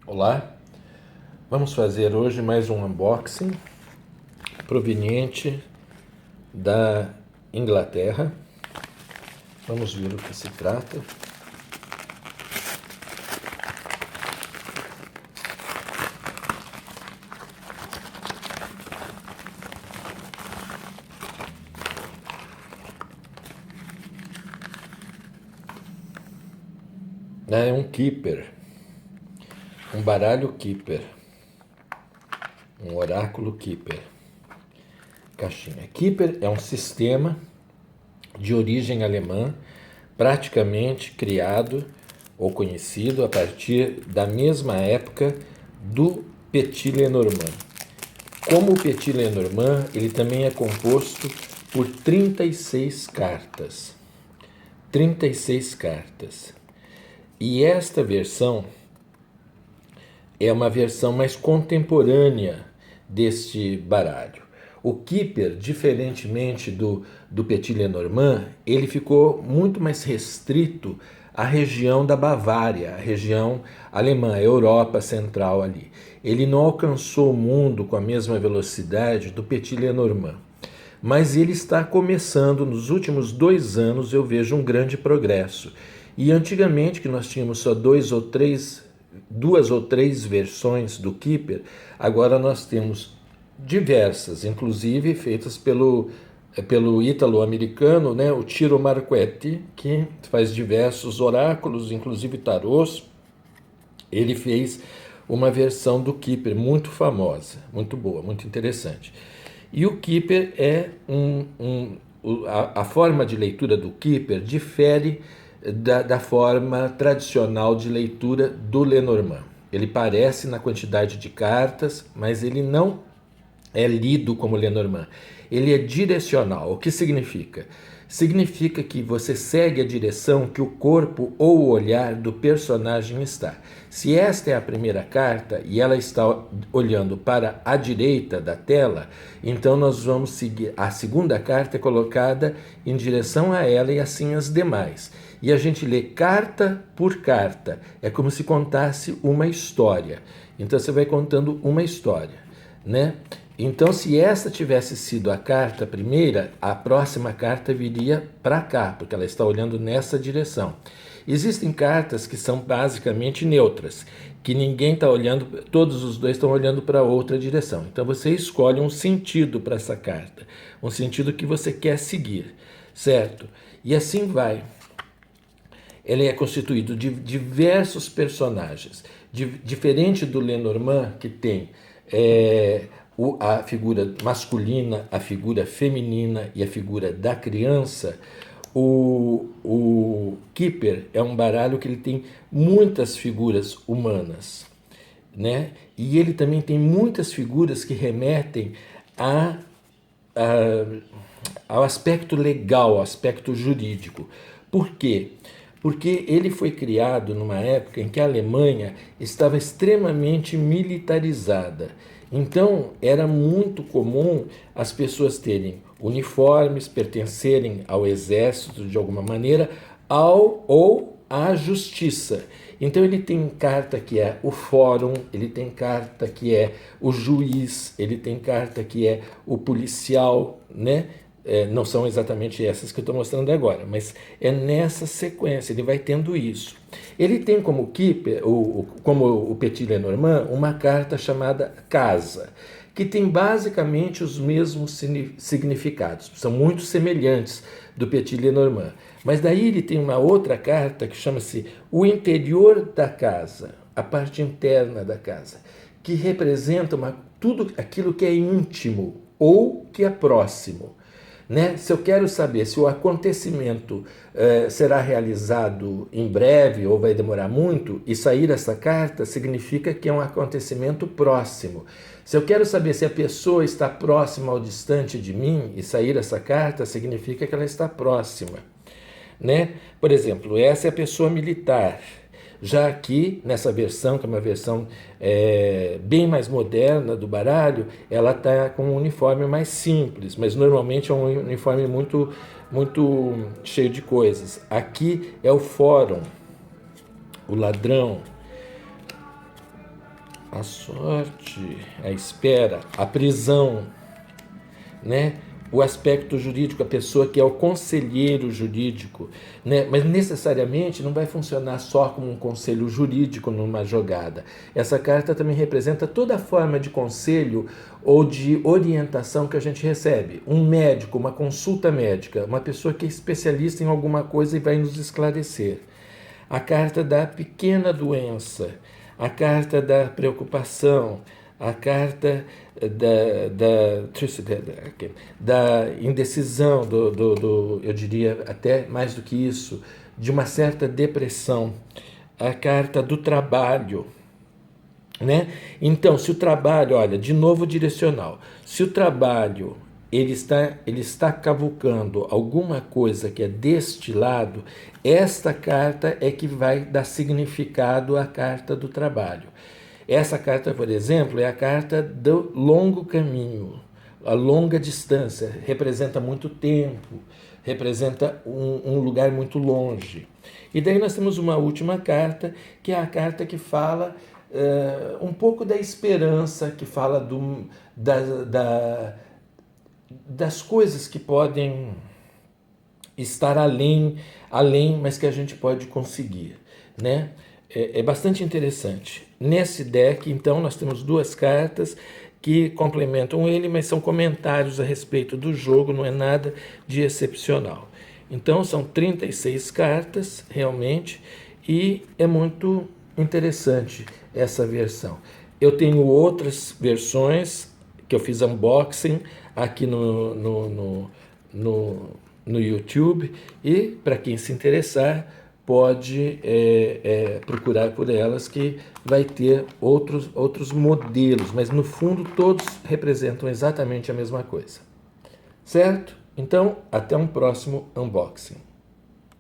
Olá, vamos fazer hoje mais um unboxing proveniente da Inglaterra. Vamos ver o que se trata. É um Keeper, um baralho Keeper, um oráculo Keeper. Caixinha. Keeper é um sistema de origem alemã, praticamente criado ou conhecido a partir da mesma época do Petit Lenormand. Como o Petit Lenormand, ele também é composto por 36 cartas. 36 cartas. E esta versão é uma versão mais contemporânea deste baralho. O Keeper, diferentemente do Petit Lenormand, ele ficou muito mais restrito à região da Bavária, a região alemã, a Europa Central ali. Ele não alcançou o mundo com a mesma velocidade do Petit Lenormand. Mas ele está começando, nos últimos 2 anos eu vejo um grande progresso. E antigamente, que nós tínhamos só duas ou três versões do Keeper, agora nós temos diversas, inclusive feitas pelo ítalo-americano, né, o Ciro Marchetti, que faz diversos oráculos, inclusive tarôs. Ele fez uma versão do Keeper muito famosa, muito boa, muito interessante. E o Keeper é a forma de leitura do Keeper difere da forma tradicional de leitura do Lenormand. Ele parece na quantidade de cartas, mas ele não é lido como Lenormand. Ele é direcional. O que significa? Significa que você segue a direção que o corpo ou o olhar do personagem está. Se esta é a primeira carta e ela está olhando para a direita da tela, então nós vamos seguir. A segunda carta é colocada em direção a ela e assim as demais. E a gente lê carta por carta. É como se contasse uma história. Então você vai contando uma história, né? Então, se esta tivesse sido a carta primeira, a próxima carta viria para cá, porque ela está olhando nessa direção. Existem cartas que são basicamente neutras, que ninguém está olhando, todos os dois estão olhando para outra direção. Então, você escolhe um sentido para essa carta, um sentido que você quer seguir, certo? E assim vai. Ele é constituído de diversos personagens, diferente do Lenormand, que tem a figura masculina, a figura feminina e a figura da criança. O Keeper é um baralho que ele tem muitas figuras humanas, né? E ele também tem muitas figuras que remetem ao aspecto legal, ao aspecto jurídico. Por quê? Porque ele foi criado numa época em que a Alemanha estava extremamente militarizada. Então, era muito comum as pessoas terem uniformes, pertencerem ao exército de alguma maneira, ou à justiça. Então, ele tem carta que é o fórum, ele tem carta que é o juiz, ele tem carta que é o policial, né? Não são exatamente essas que eu estou mostrando agora, mas é nessa sequência, ele vai tendo isso. Ele tem como Keeper, como o Petit Lenormand, uma carta chamada Casa, que tem basicamente os mesmos significados, são muito semelhantes do Petit Lenormand. Mas daí ele tem uma outra carta que chama-se o interior da casa, a parte interna da casa, que representa tudo aquilo que é íntimo ou que é próximo. Né? Se eu quero saber se o acontecimento será realizado em breve ou vai demorar muito, e sair essa carta significa que é um acontecimento próximo. Se eu quero saber se a pessoa está próxima ou distante de mim, e sair essa carta significa que ela está próxima. Né? Por exemplo, essa é a pessoa militar. Já aqui, nessa versão, que é uma versão bem mais moderna do baralho, ela está com um uniforme mais simples, mas normalmente é um uniforme muito, muito cheio de coisas. Aqui é o fórum, o ladrão, a sorte, a espera, a prisão, né? O aspecto jurídico, a pessoa que é o conselheiro jurídico, né? Mas necessariamente não vai funcionar só como um conselho jurídico numa jogada. Essa carta também representa toda a forma de conselho ou de orientação que a gente recebe. Um médico, uma consulta médica, uma pessoa que é especialista em alguma coisa e vai nos esclarecer. A carta da pequena doença, a carta da preocupação, a carta da indecisão, eu diria até mais do que isso, de uma certa depressão, a carta do trabalho, né? Então, se o trabalho, olha, de novo direcional, se o trabalho ele está cavucando alguma coisa que é deste lado, esta carta é que vai dar significado à carta do trabalho. Essa carta, por exemplo, é a carta do longo caminho, a longa distância, representa muito tempo, representa um lugar muito longe. E daí nós temos uma última carta, que é a carta que fala um pouco da esperança, que fala das coisas que podem estar além, mas que a gente pode conseguir, né? É bastante interessante. Nesse deck, então, nós temos duas cartas que complementam ele, mas são comentários a respeito do jogo, não é nada de excepcional. Então, são 36 cartas, realmente, e é muito interessante essa versão. Eu tenho outras versões que eu fiz unboxing aqui no YouTube, e para quem se interessar, pode procurar por elas, que vai ter outros modelos, mas no fundo todos representam exatamente a mesma coisa. Certo? Então, até um próximo unboxing.